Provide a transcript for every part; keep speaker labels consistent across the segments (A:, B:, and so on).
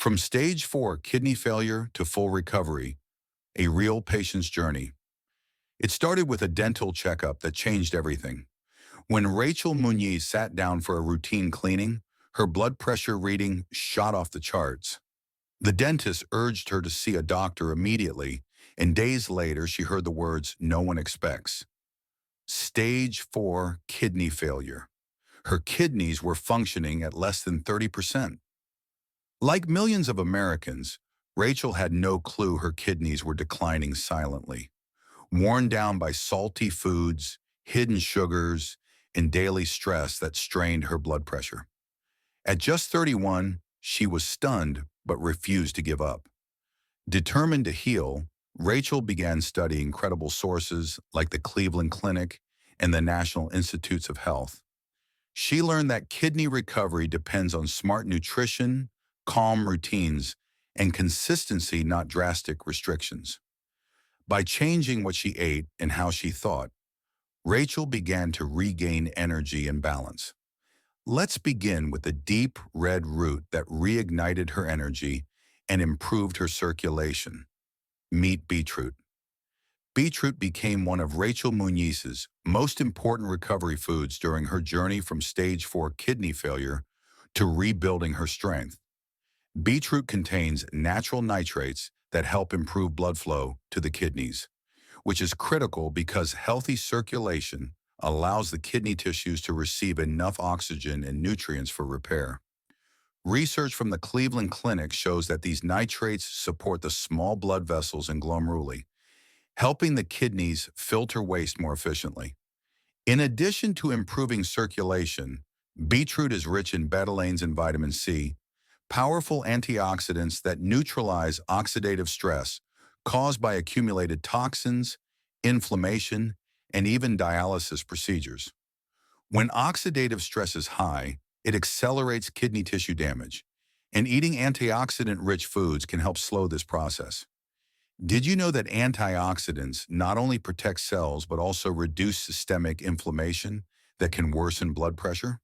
A: From stage 4 kidney failure to full recovery, a real patient's journey. It started with a dental checkup that changed everything. When Rachel Muniz sat down for a routine cleaning, her blood pressure reading shot off the charts. The dentist urged her to see a doctor immediately, and days later she heard the words no one expects. Stage 4 kidney failure. Her kidneys were functioning at less than 30%. Like millions of Americans, Rachel had no clue her kidneys were declining silently, worn down by salty foods, hidden sugars, and daily stress that strained her blood pressure. At just 31, she was stunned but refused to give up. Determined to heal, Rachel began studying credible sources like the Cleveland Clinic and the National Institutes of Health. She learned that kidney recovery depends on smart nutrition, calm routines, and consistency, not drastic restrictions. By changing what she ate and how she thought, Rachel began to regain energy and balance. Let's begin with the deep red root that reignited her energy and improved her circulation. Meet beetroot. Beetroot became one of Rachel Muniz's most important recovery foods during her journey from stage 4 kidney failure to rebuilding her strength. Beetroot contains natural nitrates that help improve blood flow to the kidneys, which is critical because healthy circulation allows the kidney tissues to receive enough oxygen and nutrients for repair. Research from the Cleveland Clinic shows that these nitrates support the small blood vessels in glomeruli, helping the kidneys filter waste more efficiently. In addition to improving circulation, beetroot is rich in betalains and vitamin C, powerful antioxidants that neutralize oxidative stress caused by accumulated toxins, inflammation, and even dialysis procedures. When oxidative stress is high, it accelerates kidney tissue damage, and eating antioxidant-rich foods can help slow this process. Did you know that antioxidants not only protect cells but also reduce systemic inflammation that can worsen blood pressure?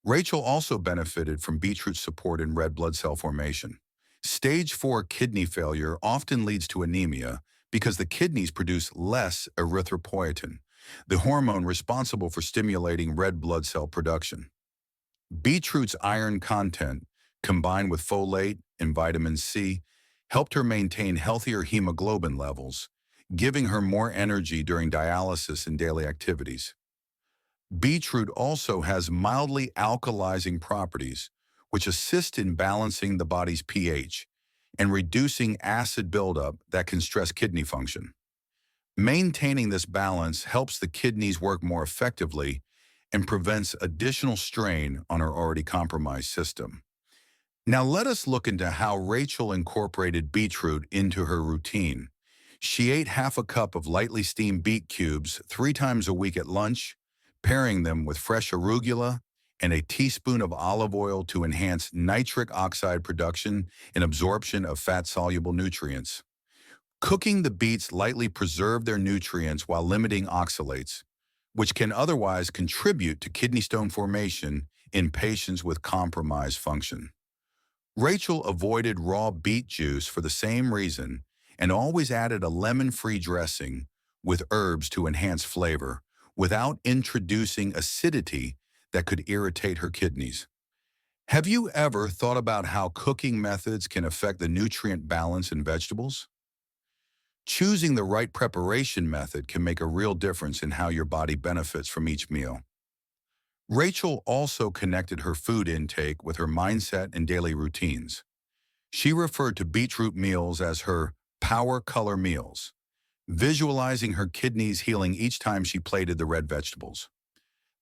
A: Rachel also benefited from beetroot's support in red blood cell formation. Stage 4 kidney failure often leads to anemia because the kidneys produce less erythropoietin, the hormone responsible for stimulating red blood cell production. Beetroot's iron content, combined with folate and vitamin C, helped her maintain healthier hemoglobin levels, giving her more energy during dialysis and daily activities. Beetroot also has mildly alkalizing properties, which assist in balancing the body's pH and reducing acid buildup that can stress kidney function. Maintaining this balance helps the kidneys work more effectively and prevents additional strain on our already compromised system. Now let us look into how Rachel incorporated beetroot into her routine. She ate half a cup of lightly steamed beet cubes 3 times a week at lunch, pairing them with fresh arugula and a teaspoon of olive oil to enhance nitric oxide production and absorption of fat-soluble nutrients. Cooking the beets lightly preserve their nutrients while limiting oxalates, which can otherwise contribute to kidney stone formation in patients with compromised function. Rachel avoided raw beet juice for the same reason and always added a lemon-free dressing with herbs to enhance flavor without introducing acidity that could irritate her kidneys. Have you ever thought about how cooking methods can affect the nutrient balance in vegetables? Choosing the right preparation method can make a real difference in how your body benefits from each meal. Rachel also connected her food intake with her mindset and daily routines. She referred to beetroot meals as her power color meals, visualizing her kidneys healing each time she plated the red vegetables.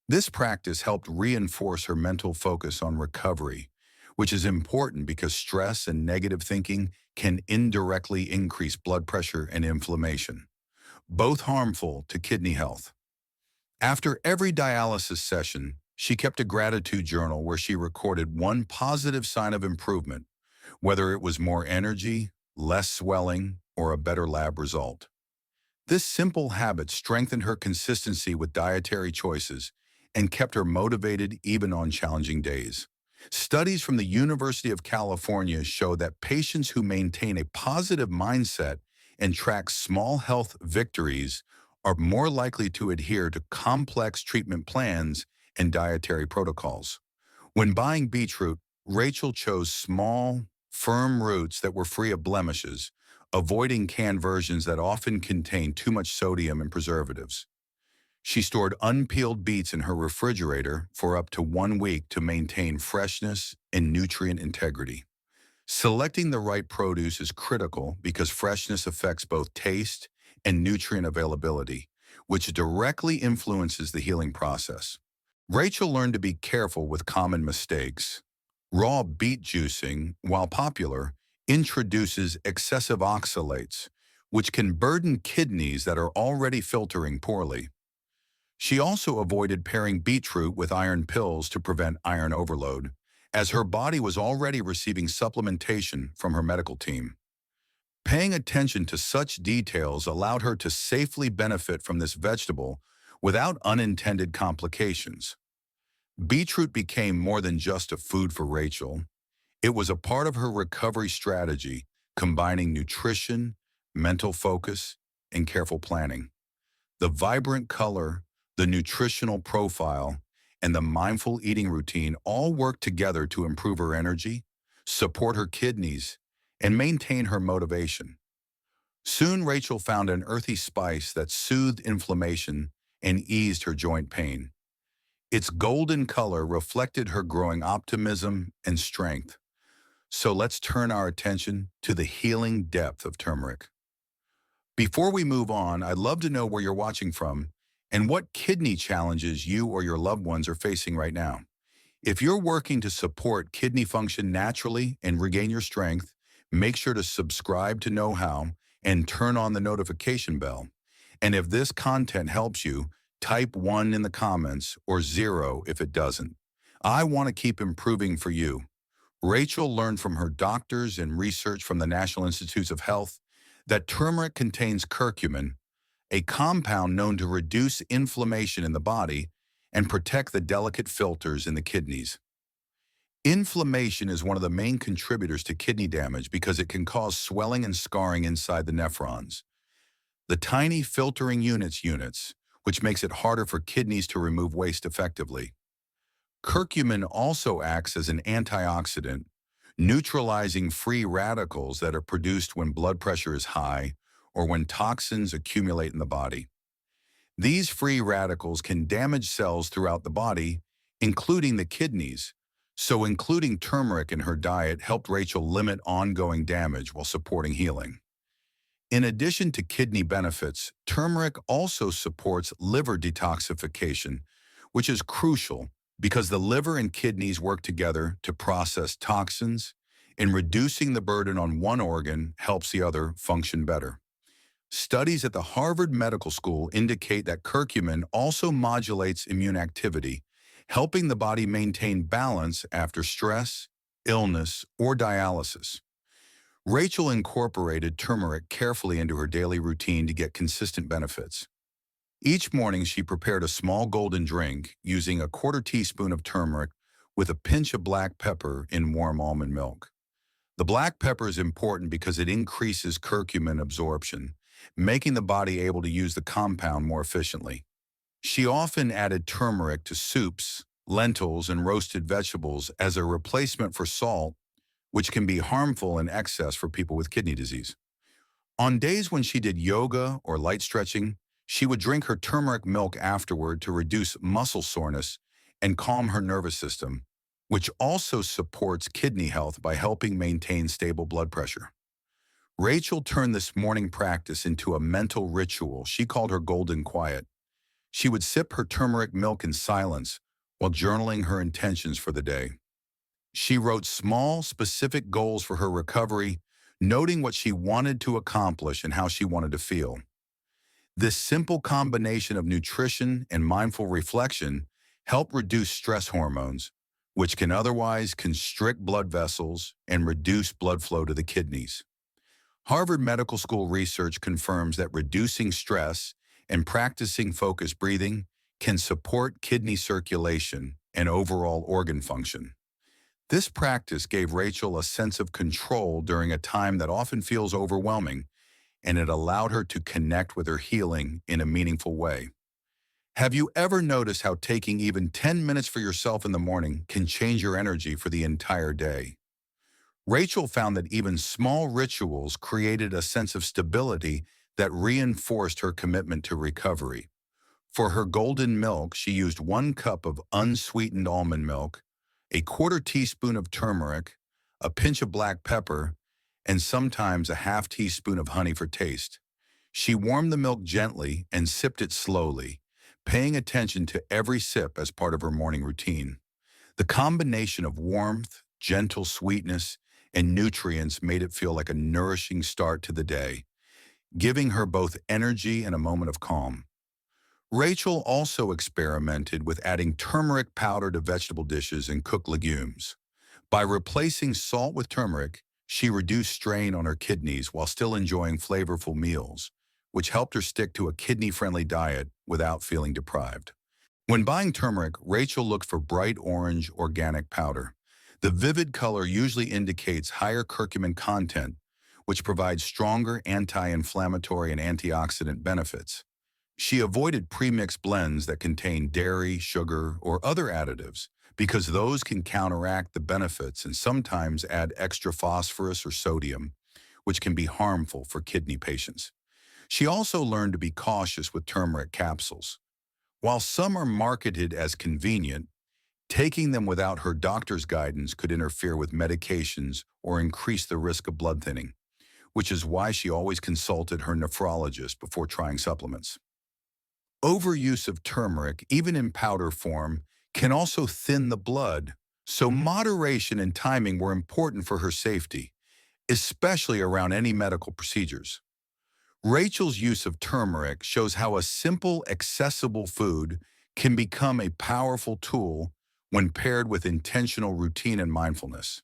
A: This practice helped reinforce her mental focus on recovery, which is important because stress and negative thinking can indirectly increase blood pressure and inflammation, both harmful to kidney health. After every dialysis session, she kept a gratitude journal where she recorded one positive sign of improvement, whether it was more energy, less swelling, or a better lab result. This simple habit strengthened her consistency with dietary choices and kept her motivated even on challenging days. Studies from the University of California show that patients who maintain a positive mindset and track small health victories are more likely to adhere to complex treatment plans and dietary protocols. When buying beetroot, Rachel chose small, firm roots that were free of blemishes, avoiding canned versions that often contain too much sodium and preservatives. She stored unpeeled beets in her refrigerator for up to 1 week to maintain freshness and nutrient integrity. Selecting the right produce is critical because freshness affects both taste and nutrient availability, which directly influences the healing process. Rachel learned to be careful with common mistakes. Raw beet juicing, while popular, introduces excessive oxalates, which can burden kidneys that are already filtering poorly. She also avoided pairing beetroot with iron pills to prevent iron overload, as her body was already receiving supplementation from her medical team. Paying attention to such details allowed her to safely benefit from this vegetable without unintended complications. Beetroot became more than just a food for Rachel. It was a part of her recovery strategy, combining nutrition, mental focus, and careful planning. The vibrant color, the nutritional profile, and the mindful eating routine all work together to improve her energy, support her kidneys, and maintain her motivation. Soon Rachel found an earthy spice that soothed inflammation and eased her joint pain. Its golden color reflected her growing optimism and strength. So let's turn our attention to the healing depth of turmeric. Before we move on, I'd love to know where you're watching from and what kidney challenges you or your loved ones are facing right now. If you're working to support kidney function naturally and regain your strength, make sure to subscribe to Knowhow and turn on the notification bell. And if this content helps you, type 1 in the comments or 0 if it doesn't. I want to keep improving for you. Rachel learned from her doctors and research from the National Institutes of Health that turmeric contains curcumin, a compound known to reduce inflammation in the body and protect the delicate filters in the kidneys. Inflammation is one of the main contributors to kidney damage because it can cause swelling and scarring inside the nephrons, the tiny filtering units, which makes it harder for kidneys to remove waste effectively. Curcumin also acts as an antioxidant, neutralizing free radicals that are produced when blood pressure is high or when toxins accumulate in the body. These free radicals can damage cells throughout the body, including the kidneys, so including turmeric in her diet helped Rachel limit ongoing damage while supporting healing. In addition to kidney benefits, turmeric also supports liver detoxification, which is crucial because the liver and kidneys work together to process toxins, and reducing the burden on one organ helps the other function better. Studies at the Harvard Medical School indicate that curcumin also modulates immune activity, helping the body maintain balance after stress, illness, or dialysis. Rachel incorporated turmeric carefully into her daily routine to get consistent benefits. Each morning, she prepared a small golden drink using a quarter teaspoon of turmeric with a pinch of black pepper in warm almond milk. The black pepper is important because it increases curcumin absorption, making the body able to use the compound more efficiently. She often added turmeric to soups, lentils, and roasted vegetables as a replacement for salt, which can be harmful in excess for people with kidney disease. On days when she did yoga or light stretching, she would drink her turmeric milk afterward to reduce muscle soreness and calm her nervous system, which also supports kidney health by helping maintain stable blood pressure. Rachel turned this morning practice into a mental ritual she called her golden quiet. She would sip her turmeric milk in silence while journaling her intentions for the day. She wrote small, specific goals for her recovery, noting what she wanted to accomplish and how she wanted to feel. This simple combination of nutrition and mindful reflection helped reduce stress hormones, which can otherwise constrict blood vessels and reduce blood flow to the kidneys. Harvard Medical School research confirms that reducing stress and practicing focused breathing can support kidney circulation and overall organ function. This practice gave Rachel a sense of control during a time that often feels overwhelming, and it allowed her to connect with her healing in a meaningful way. Have you ever noticed how taking even 10 minutes for yourself in the morning can change your energy for the entire day? Rachel found that even small rituals created a sense of stability that reinforced her commitment to recovery. For her golden milk, she used 1 cup of unsweetened almond milk, a quarter teaspoon of turmeric, a pinch of black pepper, and sometimes a half teaspoon of honey for taste. She warmed the milk gently and sipped it slowly, paying attention to every sip as part of her morning routine. The combination of warmth, gentle sweetness, and nutrients made it feel like a nourishing start to the day, giving her both energy and a moment of calm. Rachel also experimented with adding turmeric powder to vegetable dishes and cooked legumes. By replacing salt with turmeric, she reduced strain on her kidneys while still enjoying flavorful meals, which helped her stick to a kidney-friendly diet without feeling deprived. When buying turmeric, Rachel looked for bright orange organic powder. The vivid color usually indicates higher curcumin content, which provides stronger anti-inflammatory and antioxidant benefits. She avoided premixed blends that contain dairy, sugar, or other additives because those can counteract the benefits and sometimes add extra phosphorus or sodium, which can be harmful for kidney patients. She also learned to be cautious with turmeric capsules. While some are marketed as convenient, taking them without her doctor's guidance could interfere with medications or increase the risk of blood thinning, which is why she always consulted her nephrologist before trying supplements. Overuse of turmeric, even in powder form, can also thin the blood, so moderation and timing were important for her safety, especially around any medical procedures. Rachel's use of turmeric shows how a simple, accessible food can become a powerful tool when paired with intentional routine and mindfulness.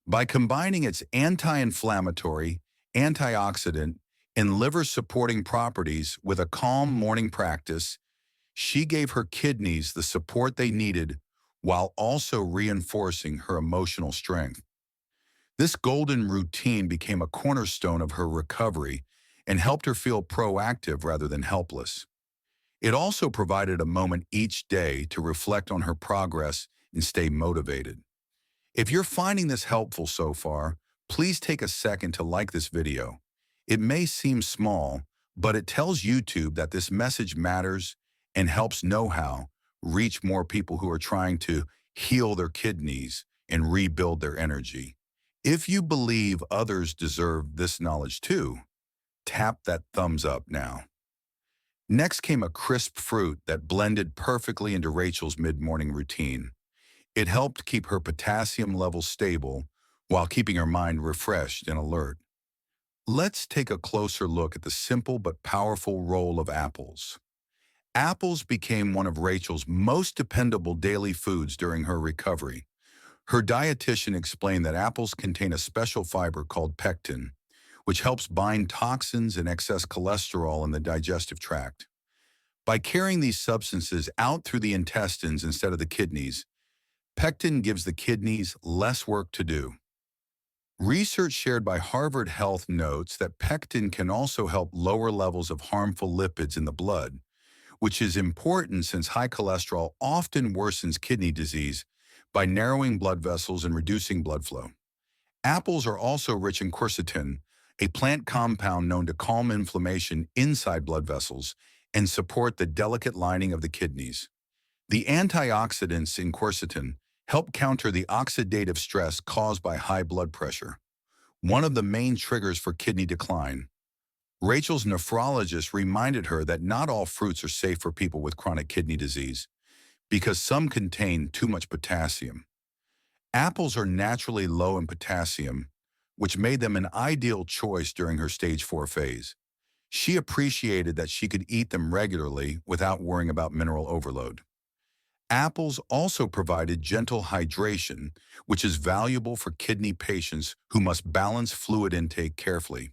A: By combining its anti-inflammatory, antioxidant, and liver-supporting properties with a calm morning practice, she gave her kidneys the support they needed while also reinforcing her emotional strength. This golden routine became a cornerstone of her recovery and helped her feel proactive rather than helpless. It also provided a moment each day to reflect on her progress and stay motivated. If you're finding this helpful so far, please take a second to like this video. It may seem small, but it tells YouTube that this message matters and helps Knowhow reach more people who are trying to heal their kidneys and rebuild their energy. If you believe others deserve this knowledge too, tap that thumbs up now. Next came a crisp fruit that blended perfectly into Rachel's mid-morning routine. It helped keep her potassium levels stable while keeping her mind refreshed and alert. Let's take a closer look at the simple but powerful role of apples. Apples became one of Rachel's most dependable daily foods during her recovery. Her dietitian explained that apples contain a special fiber called pectin, which helps bind toxins and excess cholesterol in the digestive tract. By carrying these substances out through the intestines instead of the kidneys, pectin gives the kidneys less work to do. Research shared by Harvard Health notes that pectin can also help lower levels of harmful lipids in the blood, which is important since high cholesterol often worsens kidney disease by narrowing blood vessels and reducing blood flow. Apples are also rich in quercetin, a plant compound known to calm inflammation inside blood vessels and support the delicate lining of the kidneys. The antioxidants in quercetin help counter the oxidative stress caused by high blood pressure, one of the main triggers for kidney decline. Rachel's nephrologist reminded her that not all fruits are safe for people with chronic kidney disease because some contain too much potassium. Apples are naturally low in potassium, which made them an ideal choice during her stage 4 phase. She appreciated that she could eat them regularly without worrying about mineral overload. Apples also provided gentle hydration, which is valuable for kidney patients who must balance fluid intake carefully.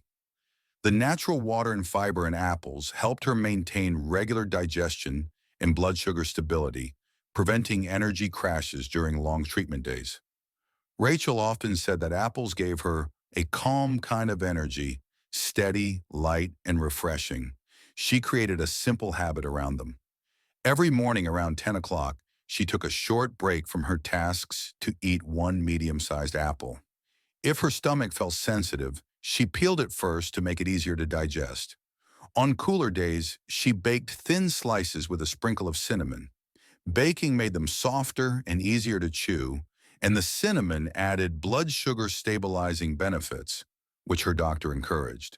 A: The natural water and fiber in apples helped her maintain regular digestion and blood sugar stability, preventing energy crashes during long treatment days. Rachel often said that apples gave her a calm kind of energy, steady, light, and refreshing. She created a simple habit around them. Every morning around 10 o'clock, she took a short break from her tasks to eat one medium-sized apple. If her stomach felt sensitive, she peeled it first to make it easier to digest. On cooler days, she baked thin slices with a sprinkle of cinnamon. Baking made them softer and easier to chew, and the cinnamon added blood sugar stabilizing benefits, which her doctor encouraged.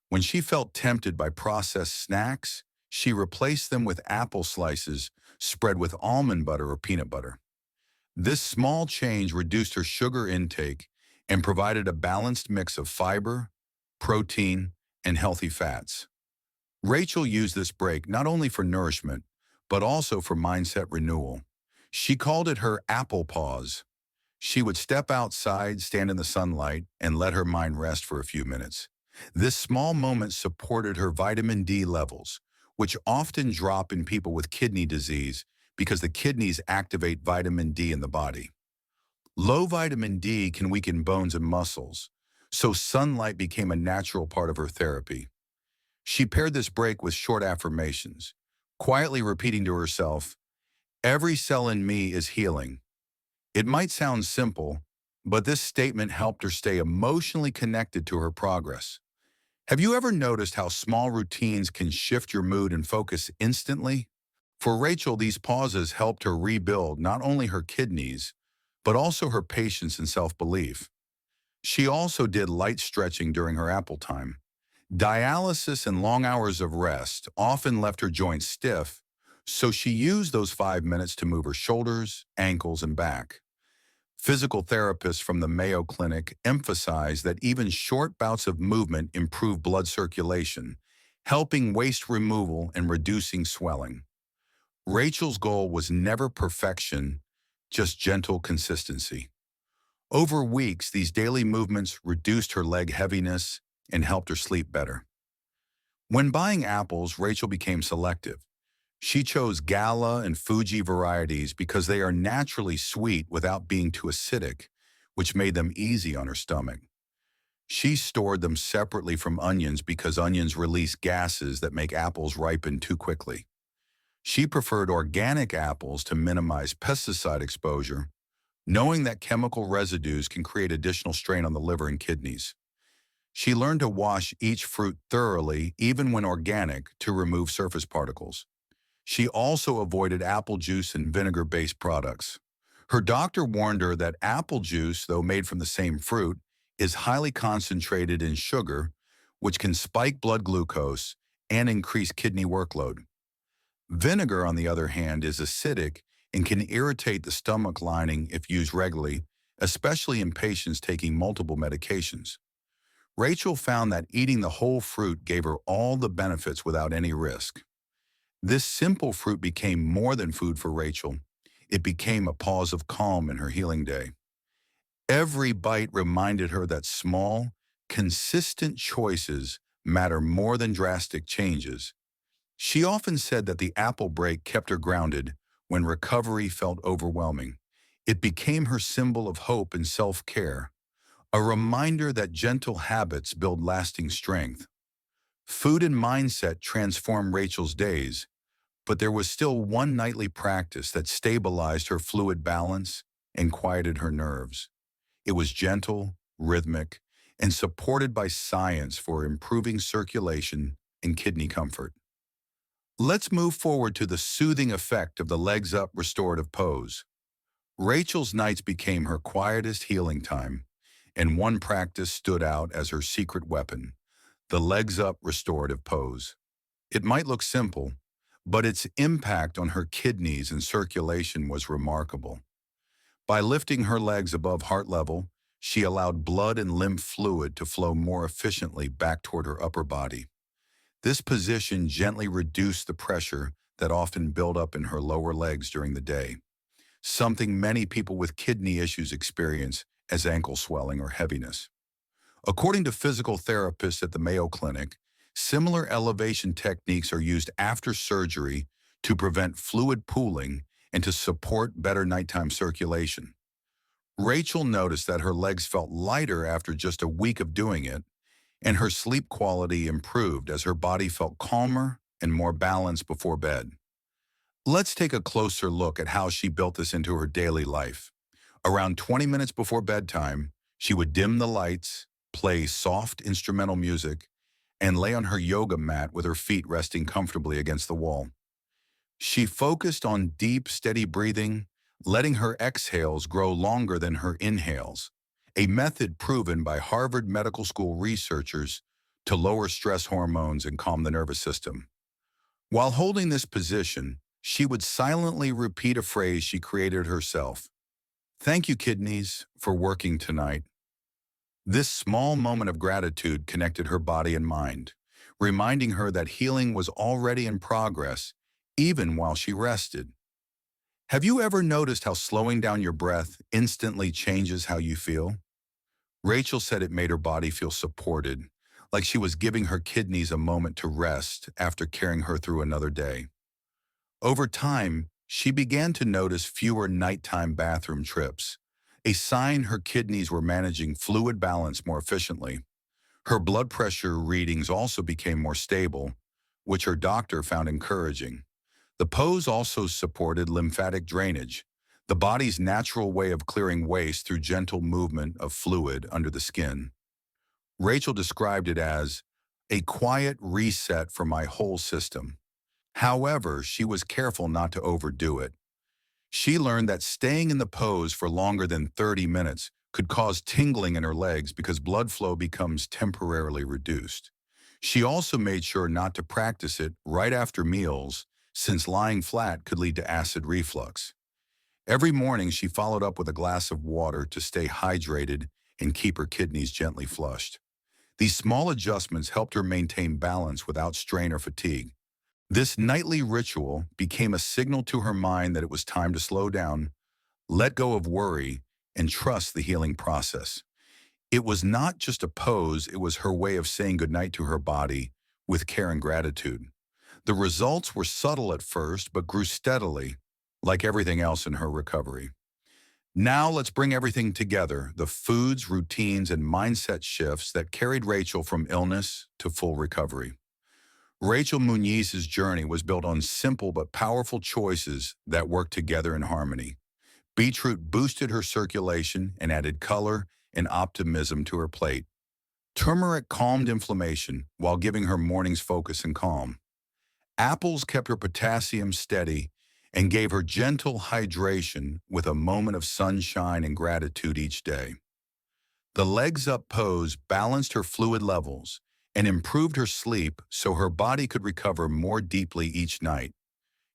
A: When she felt tempted by processed snacks, she replaced them with apple slices spread with almond butter or peanut butter. This small change reduced her sugar intake and provided a balanced mix of fiber, protein, and healthy fats. Rachel used this break not only for nourishment, but also for mindset renewal. She called it her apple pause. She would step outside, stand in the sunlight, and let her mind rest for a few minutes. This small moment supported her vitamin D levels, which often drop in people with kidney disease because the kidneys activate vitamin D in the body. Low vitamin D can weaken bones and muscles, so sunlight became a natural part of her therapy. She paired this break with short affirmations, quietly repeating to herself, "Every cell in me is healing." It might sound simple, but this statement helped her stay emotionally connected to her progress. Have you ever noticed how small routines can shift your mood and focus instantly? For Rachel, these pauses helped her rebuild not only her kidneys, but also her patience and self-belief. She also did light stretching during her apple time. Dialysis and long hours of rest often left her joints stiff, so she used those 5 minutes to move her shoulders, ankles, and back. Physical therapists from the Mayo Clinic emphasize that even short bouts of movement improve blood circulation, helping waste removal and reducing swelling. Rachel's goal was never perfection, just gentle consistency. Over weeks, these daily movements reduced her leg heaviness and helped her sleep better. When buying apples, Rachel became selective. She chose Gala and Fuji varieties because they are naturally sweet without being too acidic, which made them easy on her stomach. She stored them separately from onions because onions release gases that make apples ripen too quickly. She preferred organic apples to minimize pesticide exposure, knowing that chemical residues can create additional strain on the liver and kidneys. She learned to wash each fruit thoroughly, even when organic, to remove surface particles. She also avoided apple juice and vinegar-based products. Her doctor warned her that apple juice, though made from the same fruit, is highly concentrated in sugar, which can spike blood glucose and increase kidney workload. Vinegar, on the other hand, is acidic and can irritate the stomach lining if used regularly, especially in patients taking multiple medications. Rachel found that eating the whole fruit gave her all the benefits without any risk. This simple fruit became more than food for Rachel. It became a pause of calm in her healing day. Every bite reminded her that small, consistent choices matter more than drastic changes. She often said that the apple break kept her grounded when recovery felt overwhelming. It became her symbol of hope and self-care, a reminder that gentle habits build lasting strength. Food and mindset transformed Rachel's days, but there was still one nightly practice that stabilized her fluid balance and quieted her nerves. It was gentle, rhythmic, and supported by science for improving circulation and kidney comfort. Let's move forward to the soothing effect of the legs up restorative pose. Rachel's nights became her quietest healing time, and one practice stood out as her secret weapon, the legs up restorative pose. It might look simple, but its impact on her kidneys and circulation was remarkable. By lifting her legs above heart level, she allowed blood and lymph fluid to flow more efficiently back toward her upper body. This position gently reduced the pressure that often built up in her lower legs during the day, something many people with kidney issues experience as ankle swelling or heaviness. According to physical therapists at the Mayo Clinic, similar elevation techniques are used after surgery to prevent fluid pooling and to support better nighttime circulation. Rachel noticed that her legs felt lighter after just a week of doing it, and her sleep quality improved as her body felt calmer and more balanced before bed. Let's take a closer look at how she built this into her daily life. Around 20 minutes before bedtime, she would dim the lights, play soft instrumental music, and lay on her yoga mat with her feet resting comfortably against the wall. She focused on deep, steady breathing, letting her exhales grow longer than her inhales, a method proven by Harvard Medical School researchers to lower stress hormones and calm the nervous system. While holding this position, she would silently repeat a phrase she created herself. "Thank you, kidneys, for working tonight." This small moment of gratitude connected her body and mind, reminding her that healing was already in progress, even while she rested. Have you ever noticed how slowing down your breath instantly changes how you feel? Rachel said it made her body feel supported, like she was giving her kidneys a moment to rest after carrying her through another day. Over time, she began to notice fewer nighttime bathroom trips, a sign her kidneys were managing fluid balance more efficiently. Her blood pressure readings also became more stable, which her doctor found encouraging. The pose also supported lymphatic drainage, the body's natural way of clearing waste through gentle movement of fluid under the skin. Rachel described it as a quiet reset for my whole system. However, she was careful not to overdo it. She learned that staying in the pose for longer than 30 minutes could cause tingling in her legs because blood flow becomes temporarily reduced. She also made sure not to practice it right after meals, since lying flat could lead to acid reflux. Every morning, she followed up with a glass of water to stay hydrated and keep her kidneys gently flushed. These small adjustments helped her maintain balance without strain or fatigue. This nightly ritual became a signal to her mind that it was time to slow down, let go of worry, and trust the healing process. It was not just a pose, it was her way of saying goodnight to her body with care and gratitude. The results were subtle at first, but grew steadily, like everything else in her recovery. Now let's bring everything together, the foods, routines, and mindset shifts that carried Rachel from illness to full recovery. Rachel Muniz's journey was built on simple but powerful choices that worked together in harmony. Beetroot boosted her circulation and added color and optimism to her plate. Turmeric calmed inflammation while giving her mornings focus and calm. Apples kept her potassium steady and gave her gentle hydration with a moment of sunshine and gratitude each day. The legs up pose balanced her fluid levels and improved her sleep so her body could recover more deeply each night.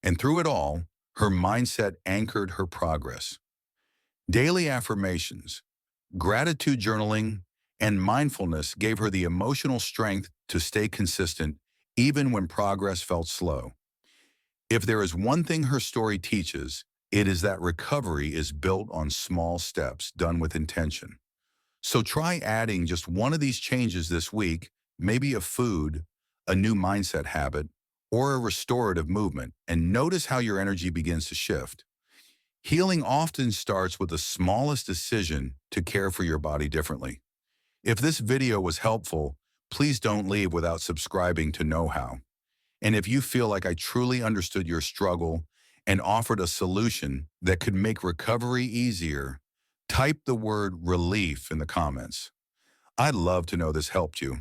A: And through it all, her mindset anchored her progress. Daily affirmations, gratitude journaling, and mindfulness gave her the emotional strength to stay consistent even when progress felt slow. If there is one thing her story teaches, it is that recovery is built on small steps done with intention. So try adding just one of these changes this week, maybe a food, a new mindset habit, or a restorative movement, and notice how your energy begins to shift. Healing often starts with the smallest decision to care for your body differently. If this video was helpful, please don't leave without subscribing to Knowhow. And if you feel like I truly understood your struggle and offered a solution that could make recovery easier, type the word relief in the comments. I'd love to know this helped you.